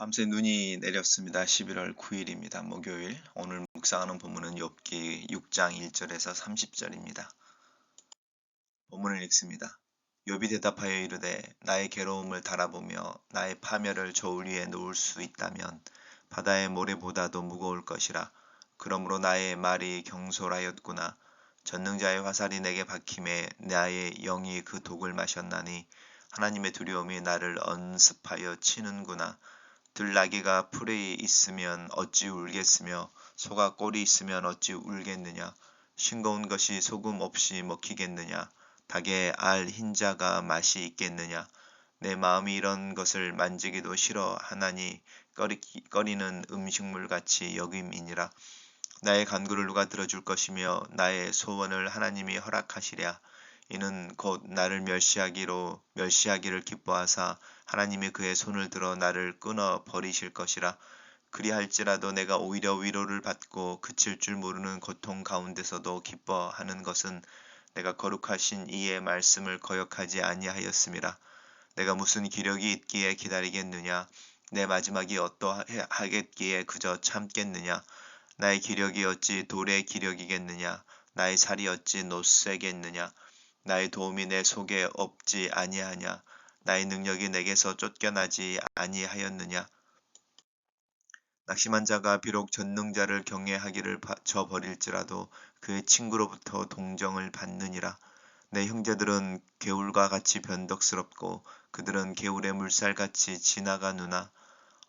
밤새 눈이 내렸습니다. 11월 9일입니다. 목요일. 오늘 묵상하는 본문은 욥기 6장 1절에서 30절입니다. 본문을 읽습니다. 욥이 대답하여 이르되 나의 괴로움을 달아보며 나의 파멸을 저울 위에 놓을 수 있다면 바다의 모래보다도 무거울 것이라. 그러므로 나의 말이 경솔하였구나. 전능자의 화살이 내게 박힘에 나의 영이 그 독을 마셨나니 하나님의 두려움이 나를 언습하여 치는구나. 들나귀가 풀에 있으면 어찌 울겠으며 소가 꼴이 있으면 어찌 울겠느냐. 싱거운 것이 소금 없이 먹히겠느냐. 닭의 알 흰자가 맛이 있겠느냐. 내 마음이 이런 것을 만지기도 싫어하나니 꺼리는 음식물같이 여김이니라. 나의 간구를 누가 들어줄 것이며 나의 소원을 하나님이 허락하시랴. 이는 곧 나를 멸시하기를 기뻐하사 하나님이 그의 손을 들어 나를 끊어 버리실 것이라. 그리할지라도 내가 오히려 위로를 받고 그칠 줄 모르는 고통 가운데서도 기뻐하는 것은 내가 거룩하신 이의 말씀을 거역하지 아니하였음이라. 내가 무슨 기력이 있기에 기다리겠느냐. 내 마지막이 어떠하겠기에 그저 참겠느냐. 나의 기력이 어찌 돌의 기력이겠느냐. 나의 살이 어찌 노쇠겠느냐. 나의 도움이 내 속에 없지 아니하냐. 나의 능력이 내게서 쫓겨나지 아니하였느냐. 낙심한 자가 비록 전능자를 경외하기를 저버릴지라도 그의 친구로부터 동정을 받느니라. 내 형제들은 개울과 같이 변덕스럽고 그들은 개울의 물살같이 지나가누나.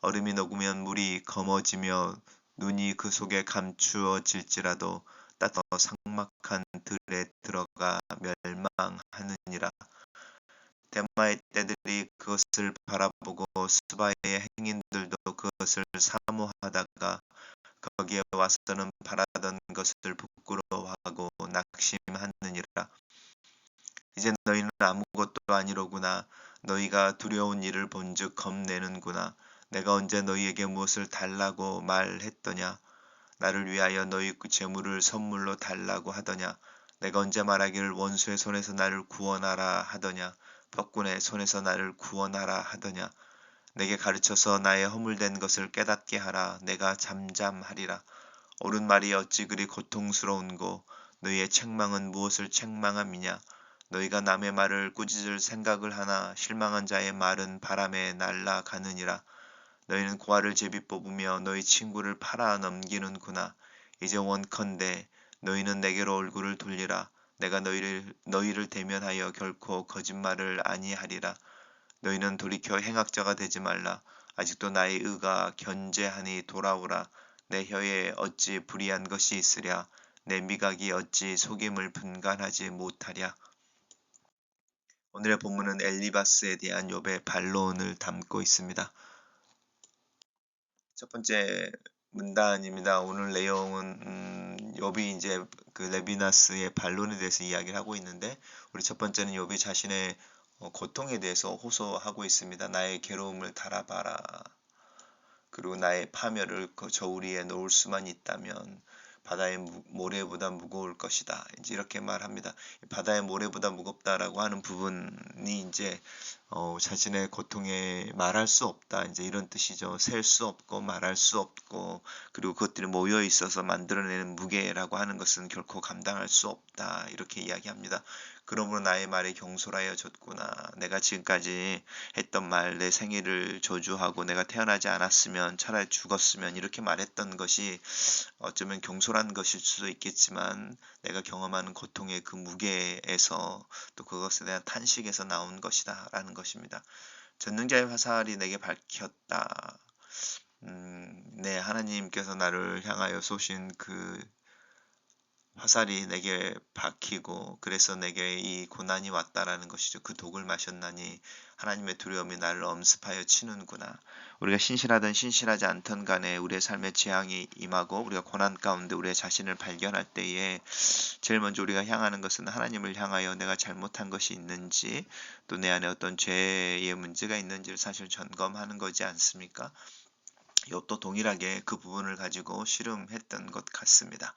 얼음이 녹으면 물이 검어지며 눈이 그 속에 감추어질지라도 따서 삭막한 들에 들어가 멸망하느니라. 대마의 떼들이 그것을 바라보고 스바의 행인들도 그것을 사모하다가 거기에 와서는 바라던 것을 부끄러워하고 낙심하느니라. 이제 너희는 아무것도 아니로구나. 너희가 두려운 일을 본즉 겁내는구나. 내가 언제 너희에게 무엇을 달라고 말했더냐. 나를 위하여 너희 재물을 선물로 달라고 하더냐. 내가 언제 말하기를 원수의 손에서 나를 구원하라 하더냐. 벽군의 손에서 나를 구원하라 하더냐. 내게 가르쳐서 나의 허물된 것을 깨닫게 하라. 내가 잠잠하리라. 옳은 말이 어찌 그리 고통스러운고 너희의 책망은 무엇을 책망함이냐. 너희가 남의 말을 꾸짖을 생각을 하나 실망한 자의 말은 바람에 날아가느니라. 너희는 고아를 제비 뽑으며 너희 친구를 팔아 넘기는구나. 이제 원컨대 너희는 내게로 얼굴을 돌리라. 내가 너희를 대면하여 결코 거짓말을 아니하리라. 너희는 돌이켜 행악자가 되지 말라. 아직도 나의 의가 견제하니 돌아오라. 내 혀에 어찌 불의한 것이 있으랴. 내 미각이 어찌 속임을 분간하지 못하랴. 오늘의 본문은 엘리바스에 대한 욥의 반론을 담고 있습니다. 첫 번째 문단입니다. 오늘 내용은 욥이 이제 그 레비나스의 반론에 대해서 이야기를 하고 있는데, 우리 첫 번째는 욥이 자신의 고통에 대해서 호소하고 있습니다. 나의 괴로움을 달아봐라. 그리고 나의 파멸을 그 저울 위에 놓을 수만 있다면 바다의 모래보다 무거울 것이다. 이제 이렇게 말합니다. 바다의 모래보다 무겁다라고 하는 부분이 이제 자신의 고통에 말할 수 없다. 이제 이런 뜻이죠. 셀 수 없고 말할 수 없고, 그리고 그것들이 모여 있어서 만들어내는 무게라고 하는 것은 결코 감당할 수 없다. 이렇게 이야기합니다. 그러므로 나의 말에 경솔하여 졌구나. 내가 지금까지 했던 말, 내 생일을 저주하고 내가 태어나지 않았으면 차라리 죽었으면 이렇게 말했던 것이 어쩌면 경솔한 것일 수도 있겠지만 내가 경험하는 고통의 그 무게에서 또 그것에 대한 탄식에서 나온 것이다 라는 것입니다. 전능자의 화살이 내게 밝혔다. 네, 하나님께서 나를 향하여 쏘신 그 화살이 내게 박히고 그래서 내게 이 고난이 왔다라는 것이죠. 그 독을 마셨나니 하나님의 두려움이 나를 엄습하여 치는구나. 우리가 신실하든 신실하지 않든 간에 우리의 삶에 재앙이 임하고 우리가 고난 가운데 우리의 자신을 발견할 때에 제일 먼저 우리가 향하는 것은 하나님을 향하여 내가 잘못한 것이 있는지, 또 내 안에 어떤 죄의 문제가 있는지를 사실 점검하는 거지 않습니까? 욥도 동일하게 그 부분을 가지고 씨름했던 것 같습니다.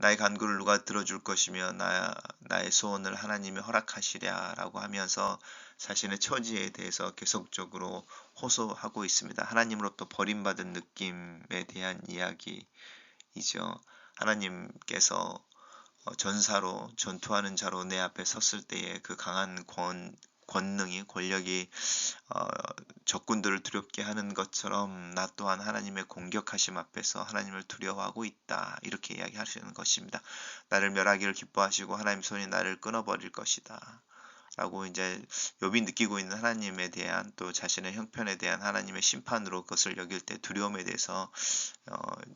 나의 간구를 누가 들어줄 것이며 나의 소원을 하나님이 허락하시랴 라고 하면서 자신의 처지에 대해서 계속적으로 호소하고 있습니다. 하나님으로부터 버림받은 느낌에 대한 이야기이죠. 하나님께서 전사로 전투하는 자로 내 앞에 섰을 때에 그 강한 권능이 권력이 적군들을 두렵게 하는 것처럼 나 또한 하나님의 공격하심 앞에서 하나님을 두려워하고 있다. 이렇게 이야기하시는 것입니다. 나를 멸하기를 기뻐하시고 하나님 손이 나를 끊어버릴 것이다. 라고 이제 욥이 느끼고 있는 하나님에 대한 또 자신의 형편에 대한 하나님의 심판으로 그것을 여길 때 두려움에 대해서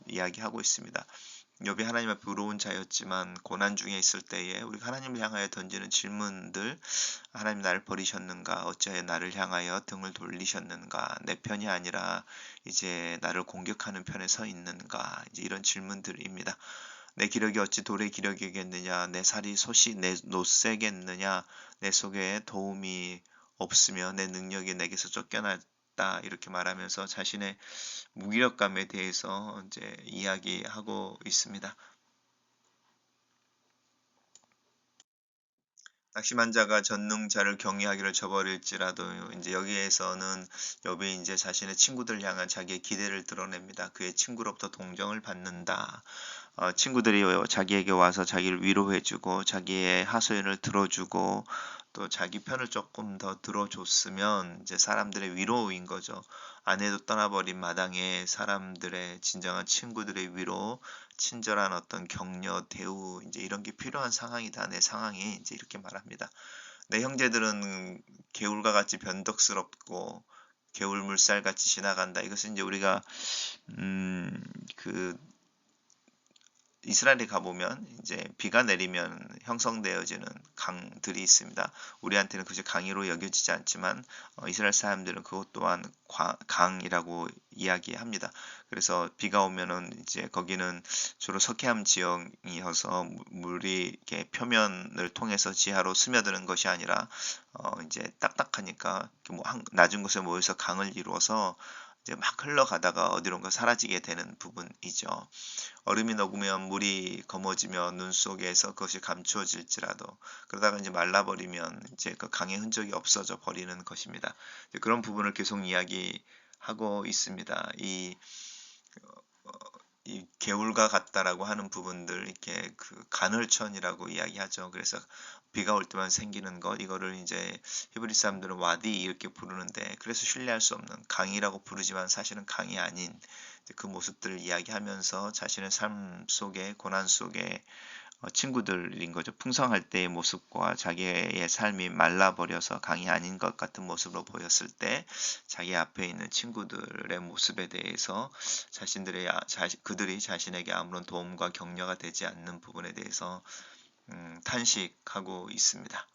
이야기하고 있습니다. 욥이 하나님 앞에 의로운 자였지만 고난 중에 있을 때에 우리가 하나님을 향하여 던지는 질문들, 하나님 나를 버리셨는가? 어찌하여 나를 향하여 등을 돌리셨는가? 내 편이 아니라 이제 나를 공격하는 편에 서 있는가? 이제 이런 질문들입니다. 내 기력이 어찌 돌의 기력이겠느냐? 내 살이 내 노쇠겠느냐? 내 속에 도움이 없으며 내 능력이 내게서 쫓겨났다. 이렇게 말하면서 자신의 무기력감에 대해서 이제 이야기하고 있습니다. 낙심한 자가 전능자를 경외하기를 저버릴지라도 이제 여기에서는 욥이 이제 자신의 친구들 향한 자기의 기대를 드러냅니다. 그의 친구로부터 동정을 받는다. 친구들이 자기에게 와서 자기를 위로해주고 자기의 하소연을 들어주고 또 자기 편을 조금 더 들어줬으면 이제 사람들의 위로인 거죠. 아내도 떠나버린 마당에 사람들의 진정한 친구들의 위로, 친절한 어떤 격려, 대우 이제 이런 게 필요한 상황이다. 내 상황이 이제 이렇게 말합니다. 내 형제들은 개울과 같이 변덕스럽고 개울 물살 같이 지나간다. 이것은 이제 우리가 그 이스라엘에 가보면 이제 비가 내리면 형성되어지는 강들이 있습니다. 우리한테는 그것이 강으로 여겨지지 않지만 이스라엘 사람들은 그것 또한 강이라고 이야기합니다. 그래서 비가 오면은 이제 거기는 주로 석회암 지형이어서 물이 이렇게 표면을 통해서 지하로 스며드는 것이 아니라 이제 딱딱하니까 뭐 낮은 곳에 모여서 강을 이루어서 이제 막 흘러가다가 어디론가 사라지게 되는 부분이죠. 얼음이 녹으면 물이 검어지며 눈 속에서 그것이 감추어질지라도 그러다가 이제 말라버리면 이제 그 강의 흔적이 없어져 버리는 것입니다. 그런 부분을 계속 이야기하고 있습니다. 이 개울과 같다라고 하는 부분들 이렇게 그 간헐천이라고 이야기하죠. 그래서 비가 올 때만 생기는 것 이거를 이제 히브리 사람들은 와디 이렇게 부르는데 그래서 신뢰할 수 없는 강이라고 부르지만 사실은 강이 아닌 그 모습들을 이야기하면서 자신의 삶 속에 고난 속에 친구들인 거죠. 풍성할 때의 모습과 자기의 삶이 말라버려서 강이 아닌 것 같은 모습으로 보였을 때 자기 앞에 있는 친구들의 모습에 대해서 그들이 자신에게 아무런 도움과 격려가 되지 않는 부분에 대해서 탄식하고 있습니다.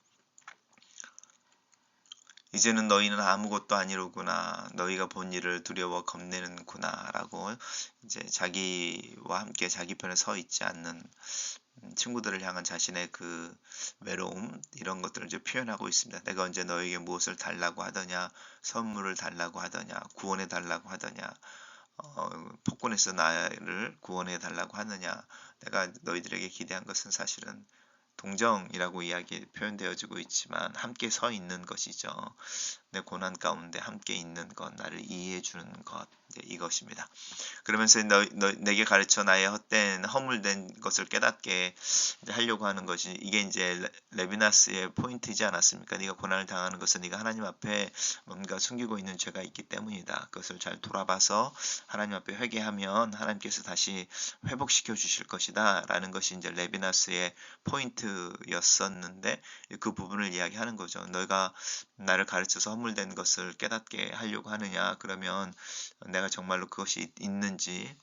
이제는 너희는 아무것도 아니로구나. 너희가 본 일을 두려워 겁내는구나. 라고 이제 자기와 함께 자기 편에 서 있지 않는 친구들을 향한 자신의 그 외로움 이런 것들을 이제 표현하고 있습니다. 내가 언제 너에게 무엇을 달라고 하더냐, 선물을 달라고 하더냐, 구원해 달라고 하더냐, 폭군에서 나를 구원해 달라고 하느냐. 내가 너희들에게 기대한 것은 사실은 동정이라고 이야기 표현되어지고 있지만 함께 서 있는 것이죠. 내 고난 가운데 함께 있는 것, 나를 이해해 주는 것 이것입니다. 그러면서 내게 가르쳐 나의 헛된 허물된 것을 깨닫게 하려고 하는 것이 이게 이제 레비나스의 포인트이지 않았습니까? 네가 고난을 당하는 것은 네가 하나님 앞에 뭔가 숨기고 있는 죄가 있기 때문이다. 그것을 잘 돌아봐서 하나님 앞에 회개하면 하나님께서 다시 회복시켜 주실 것이다. 라는 것이 이제 레비나스의 포인트였었는데 그 부분을 이야기하는 거죠. 너가 나를 가르쳐서 허물된 것을 깨닫게 하려고 하느냐? 그러면 내가 정말로 그것이 있는지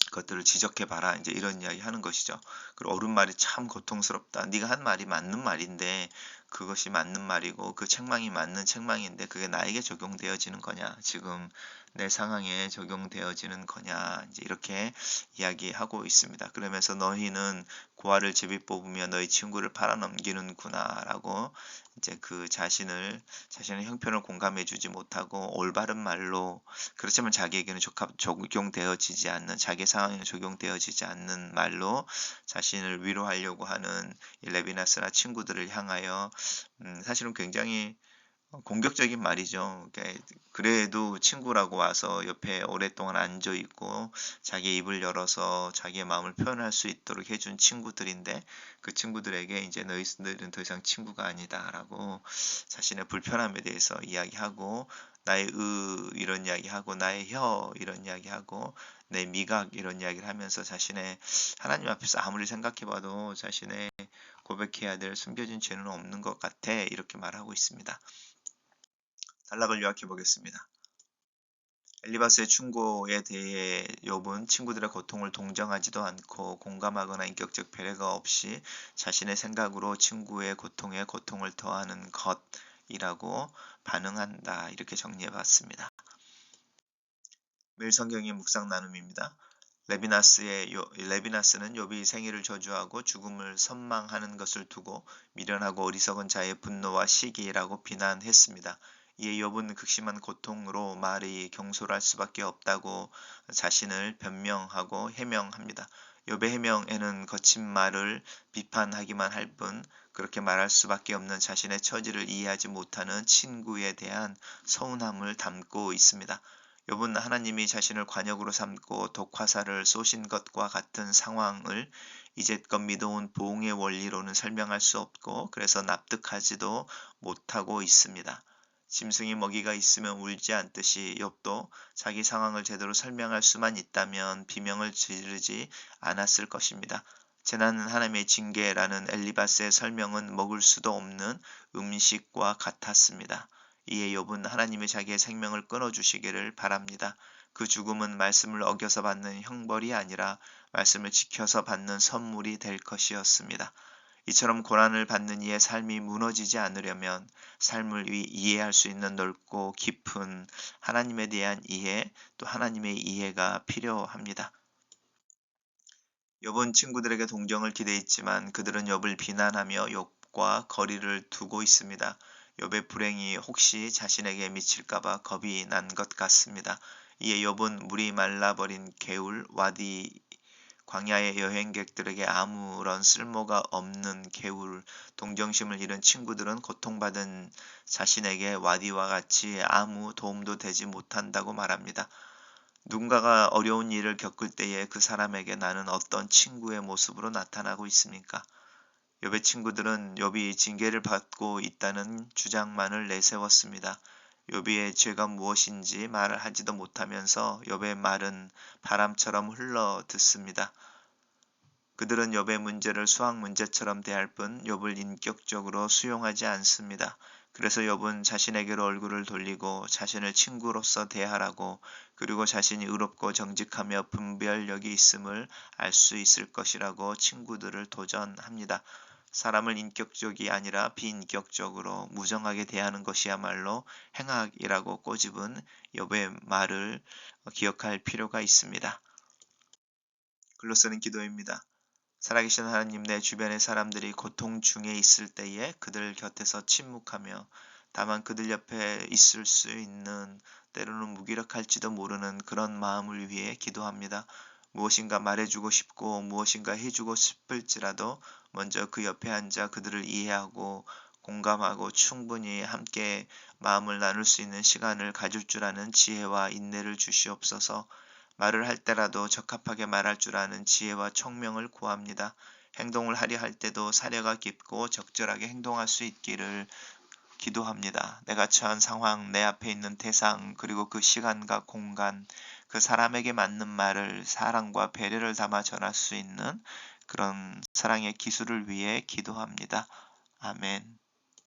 그것들을 지적해 봐라. 이제 이런 이야기 하는 것이죠. 그리고 옳은 말이 참 고통스럽다. 네가 한 말이 맞는 말인데 그것이 맞는 말이고 그 책망이 맞는 책망인데 그게 나에게 적용되어지는 거냐? 지금 내 상황에 적용되어지는 거냐? 이제 이렇게 이야기하고 있습니다. 그러면서 너희는 고아를 제비 뽑으며 너희 친구를 팔아넘기는구나라고 이제 그 자신의 형편을 공감해주지 못하고 올바른 말로 그렇지만 자기에게는 적용되어지지 않는 자기 상황에 적용되어지지 않는 말로 자신을 위로하려고 하는 레비나스나 친구들을 향하여 사실은 굉장히 공격적인 말이죠. 그래도 친구라고 와서 옆에 오랫동안 앉아 있고 자기 입을 열어서 자기의 마음을 표현할 수 있도록 해준 친구들인데 그 친구들에게 이제 너희들은 더 이상 친구가 아니다라고 자신의 불편함에 대해서 이야기하고 나의 이런 이야기하고 나의 혀 이런 이야기하고 내 미각 이런 이야기를 하면서 자신의 하나님 앞에서 아무리 생각해봐도 자신의 고백해야 될 숨겨진 죄는 없는 것 같아 이렇게 말하고 있습니다. 단락을 요약해 보겠습니다. 엘리바스의 충고에 대해 욥은 친구들의 고통을 동정하지도 않고 공감하거나 인격적 배려가 없이 자신의 생각으로 친구의 고통에 고통을 더하는 것이라고 반응한다. 이렇게 정리해 봤습니다. 매일 성경의 묵상 나눔입니다. 레비나스는 욥이 생일을 저주하고 죽음을 선망하는 것을 두고 미련하고 어리석은 자의 분노와 시기라고 비난했습니다. 이에 욥은 극심한 고통으로 말이 경솔할 수밖에 없다고 자신을 변명하고 해명합니다. 욥의 해명에는 거친 말을 비판하기만 할 뿐 그렇게 말할 수밖에 없는 자신의 처지를 이해하지 못하는 친구에 대한 서운함을 담고 있습니다. 욥은 하나님이 자신을 관역으로 삼고 독화살을 쏘신 것과 같은 상황을 이제껏 믿어온 보응의 원리로는 설명할 수 없고 그래서 납득하지도 못하고 있습니다. 짐승이 먹이가 있으면 울지 않듯이 욥도 자기 상황을 제대로 설명할 수만 있다면 비명을 지르지 않았을 것입니다. 재난은 하나님의 징계라는 엘리바스의 설명은 먹을 수도 없는 음식과 같았습니다. 이에 욥은 하나님이 자기의 생명을 끊어주시기를 바랍니다. 그 죽음은 말씀을 어겨서 받는 형벌이 아니라 말씀을 지켜서 받는 선물이 될 것이었습니다. 이처럼 고난을 받는 이의 삶이 무너지지 않으려면 삶을 이해할 수 있는 넓고 깊은 하나님에 대한 이해, 또 하나님의 이해가 필요합니다. 욥은 친구들에게 동정을 기대했지만 그들은 욥을 비난하며 욥과 거리를 두고 있습니다. 욥의 불행이 혹시 자신에게 미칠까봐 겁이 난 것 같습니다. 이에 욥은 물이 말라버린 개울 와디 광야의 여행객들에게 아무런 쓸모가 없는 개울, 동정심을 잃은 친구들은 고통받은 자신에게 와디와 같이 아무 도움도 되지 못한다고 말합니다. 누군가가 어려운 일을 겪을 때에 그 사람에게 나는 어떤 친구의 모습으로 나타나고 있습니까? 욥의 친구들은 욥이 징계를 받고 있다는 주장만을 내세웠습니다. 욥의 죄가 무엇인지 말을 하지도 못하면서 욥의 말은 바람처럼 흘러 듣습니다. 그들은 욥의 문제를 수학 문제처럼 대할 뿐 욥을 인격적으로 수용하지 않습니다. 그래서 욥은 자신에게로 얼굴을 돌리고 자신을 친구로서 대하라고 그리고 자신이 의롭고 정직하며 분별력이 있음을 알 수 있을 것이라고 친구들을 도전합니다. 사람을 인격적이 아니라 비인격적으로 무정하게 대하는 것이야말로 행악이라고 꼬집은 욥의 말을 기억할 필요가 있습니다. 글로 쓰는 기도입니다. 살아계신 하나님, 내 주변의 사람들이 고통 중에 있을 때에 그들 곁에서 침묵하며 다만 그들 옆에 있을 수 있는 때로는 무기력할지도 모르는 그런 마음을 위해 기도합니다. 무엇인가 말해주고 싶고 무엇인가 해주고 싶을지라도 먼저 그 옆에 앉아 그들을 이해하고 공감하고 충분히 함께 마음을 나눌 수 있는 시간을 가질 줄 아는 지혜와 인내를 주시옵소서. 말을 할 때라도 적합하게 말할 줄 아는 지혜와 총명을 구합니다. 행동을 하려 할 때도 사려가 깊고 적절하게 행동할 수 있기를 기도합니다. 내가 처한 상황, 내 앞에 있는 대상, 그리고 그 시간과 공간, 그 사람에게 맞는 말을 사랑과 배려를 담아 전할 수 있는 그런 사랑의 기술을 위해 기도합니다. 아멘.